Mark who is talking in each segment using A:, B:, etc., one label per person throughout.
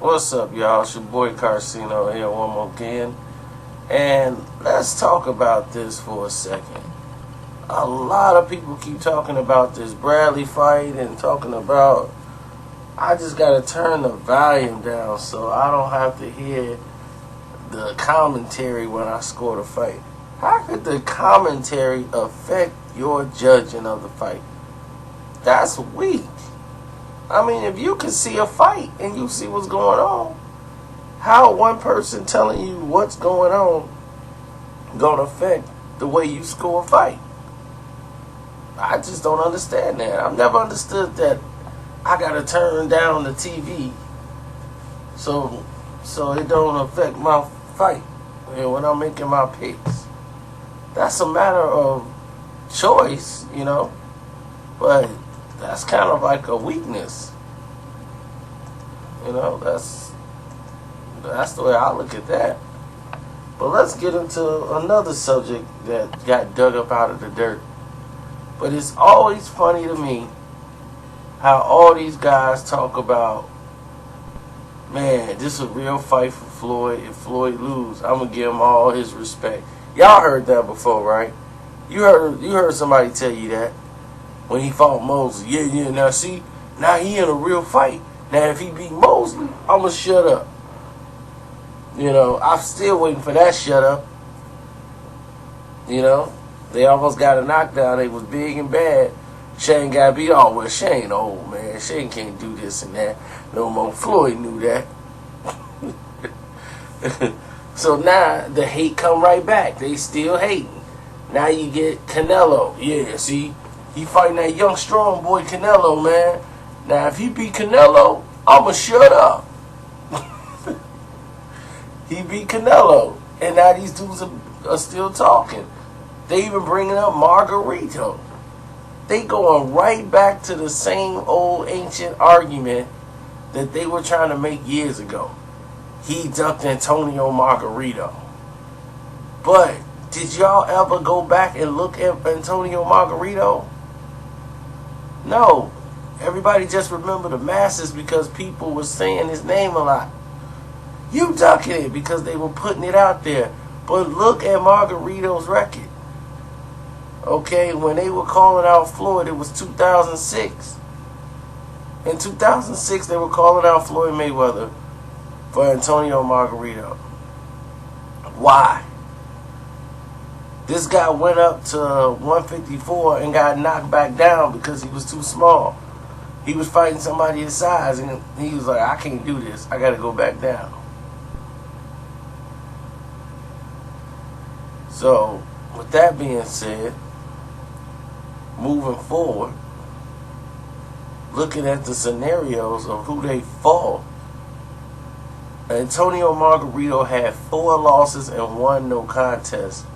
A: What's up, y'all? It's your boy Karceno here one more again. And let's talk about this for a second. A lot of people keep talking about this Bradley fight and talking about, I just gotta turn the volume down so I don't have to hear the commentary when I score the fight. How could the commentary affect your judging of the fight? That's weak. I mean, if you can see a fight and you see what's going on, how one person telling you what's going on gonna affect the way you score a fight? I just don't understand that. I've never understood that I gotta turn down the TV so it don't affect my fight when I'm making my picks. That's a matter of choice, but that's kind of like a weakness. That's the way I look at that. But let's get into another subject that got dug up out of the dirt. But it's always funny to me how all these guys talk about, man, this is a real fight for Floyd. If Floyd lose, I'm gonna give him all his respect. Y'all heard that before, right? You heard somebody tell you that when he fought Mosley. Yeah. Now see, now he in a real fight. Now if he beat Mosley, I'ma shut up. I'm still waiting for that shut up. They almost got a knockdown. They was big and bad. Shane got beat. Oh, well, Shane old, man. Shane can't do this and that no more. Floyd knew that. So now the hate come right back. They still hating. Now you get Canelo. Yeah, see, he fighting that young strong boy Canelo, man. Now if he beat Canelo, I'ma shut up. He beat Canelo, and now these dudes are still talking. They even bringing up Margarito. They going right back to the same old ancient argument that they were trying to make years ago. He ducked Antonio Margarito. But did y'all ever go back and look at Antonio Margarito? No. Everybody just remember the masses because people were saying his name a lot. You ducking it because they were putting it out there. But look at Margarito's record. Okay, when they were calling out Floyd, it was 2006. In 2006, they were calling out Floyd Mayweather for Antonio Margarito. Why? This guy went up to 154 and got knocked back down because he was too small. He was fighting somebody his size, and he was like, I can't do this. I got to go back down. So, with that being said, moving forward, looking at the scenarios of who they fought, Antonio Margarito had 4 losses and 1 no contest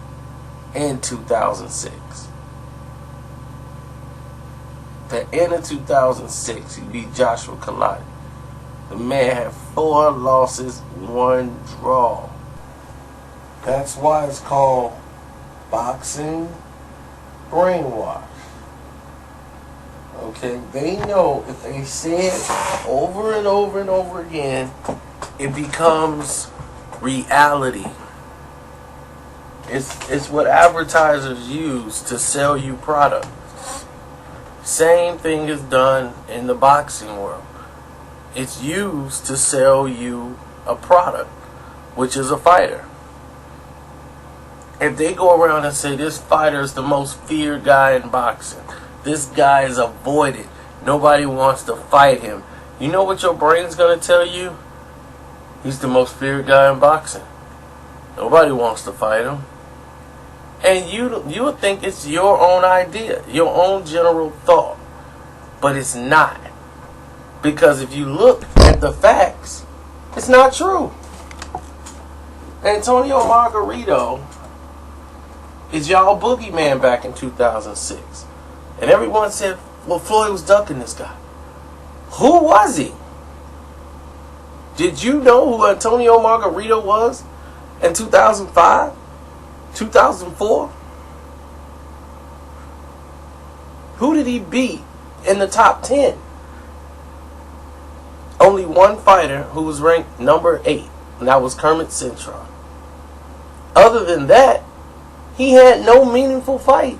A: in 2006. The end of 2006, he beat Joshua Kalani. The man had 4 losses, 1 draw. That's why it's called boxing brainwash. Okay, they know if they say it over and over and over again, it becomes reality. It's what advertisers use to sell you product. Same thing is done in the boxing world. It's used to sell you a product, which is a fighter. If they go around and say this fighter is the most feared guy in boxing, this guy is avoided, nobody wants to fight him, you know what your brain's going to tell you? He's the most feared guy in boxing. Nobody wants to fight him. And you would think it's your own idea, your own general thought. But it's not. Because if you look at the facts, it's not true. Antonio Margarito is y'all boogeyman back in 2006. And everyone said, well, Floyd was ducking this guy. Who was he? Did you know who Antonio Margarito was in 2005? 2004? Who did he beat in the top 10? only one fighter who was ranked number 8, and that was Kermit Cintron. Other than that, he had no meaningful fight.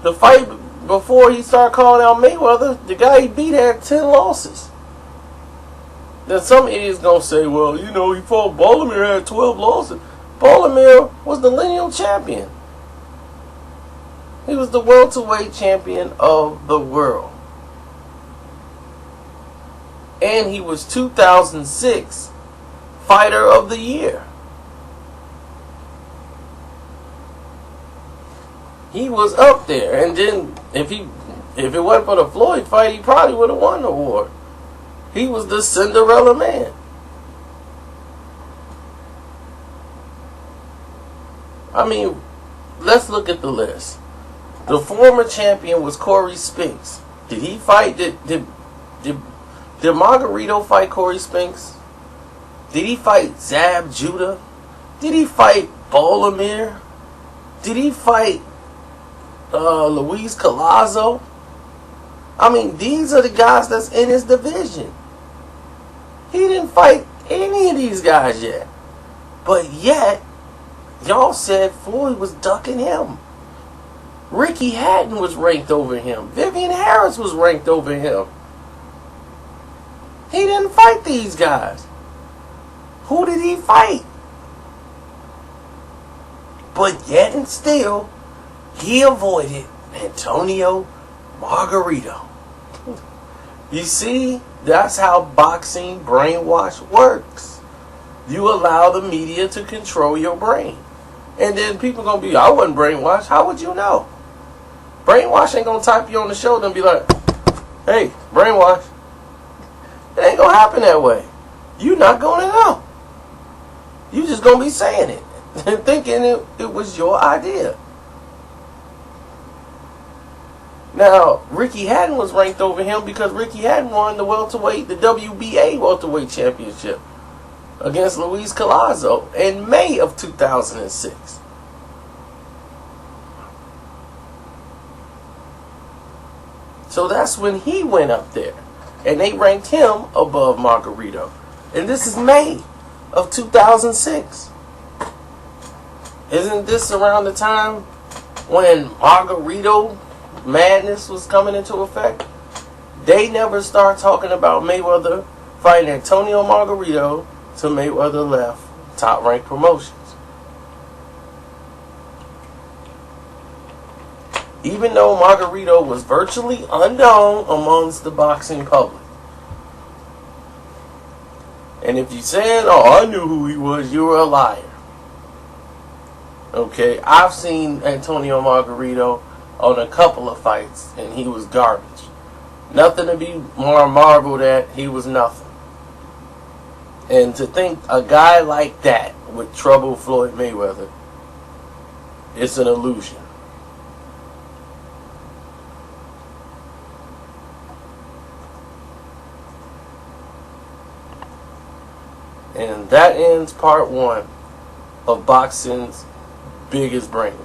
A: The fight before he started calling out Mayweather, the guy he beat had 10 losses. Then some idiot's gonna say, well, you know, he fought Baltimore, had 12 losses. Baltimore was the lineal champion. He was the welterweight champion of the world. And he was 2006 Fighter of the Year. He was up there. And then if it wasn't for the Floyd fight, he probably would have won the award. He was the Cinderella man. I mean, let's look at the list. The former champion was Corey Spinks. Did he fight? Did Margarito fight Corey Spinks? Did he fight Zab Judah? Did he fight Bolomir? Did he fight Luis Collazo? I mean, these are the guys that's in his division. He didn't fight any of these guys yet. But yet, y'all said Floyd was ducking him. Ricky Hatton was ranked over him. Vivian Harris was ranked over him. He didn't fight these guys. Who did he fight? But yet and still, he avoided Antonio Margarito. You see, that's how boxing brainwash works. You allow the media to control your brain. And then people going to be, I wasn't brainwashed. How would you know? Brainwash ain't going to tap you on the shoulder and be like, hey, brainwash. It ain't going to happen that way. You're not going to know. You just going to be saying it and thinking it was your idea. Now, Ricky Hatton was ranked over him because Ricky Hatton won the WBA welterweight championship against Luis Collazo in May of 2006. So that's when he went up there. And they ranked him above Margarito. And this is May of 2006. Isn't this around the time when Margarito madness was coming into effect? They never start talking about Mayweather fighting Antonio Margarito till Mayweather left Top Rank Promotions. Even though Margarito was virtually unknown amongst the boxing public. And if you're saying, oh, I knew who he was, you're a liar. Okay, I've seen Antonio Margarito on a couple of fights, and he was garbage. Nothing to be more marveled at, he was nothing. And to think a guy like that would trouble Floyd Mayweather, it's an illusion. And that ends part 1 of boxing's biggest brainwash.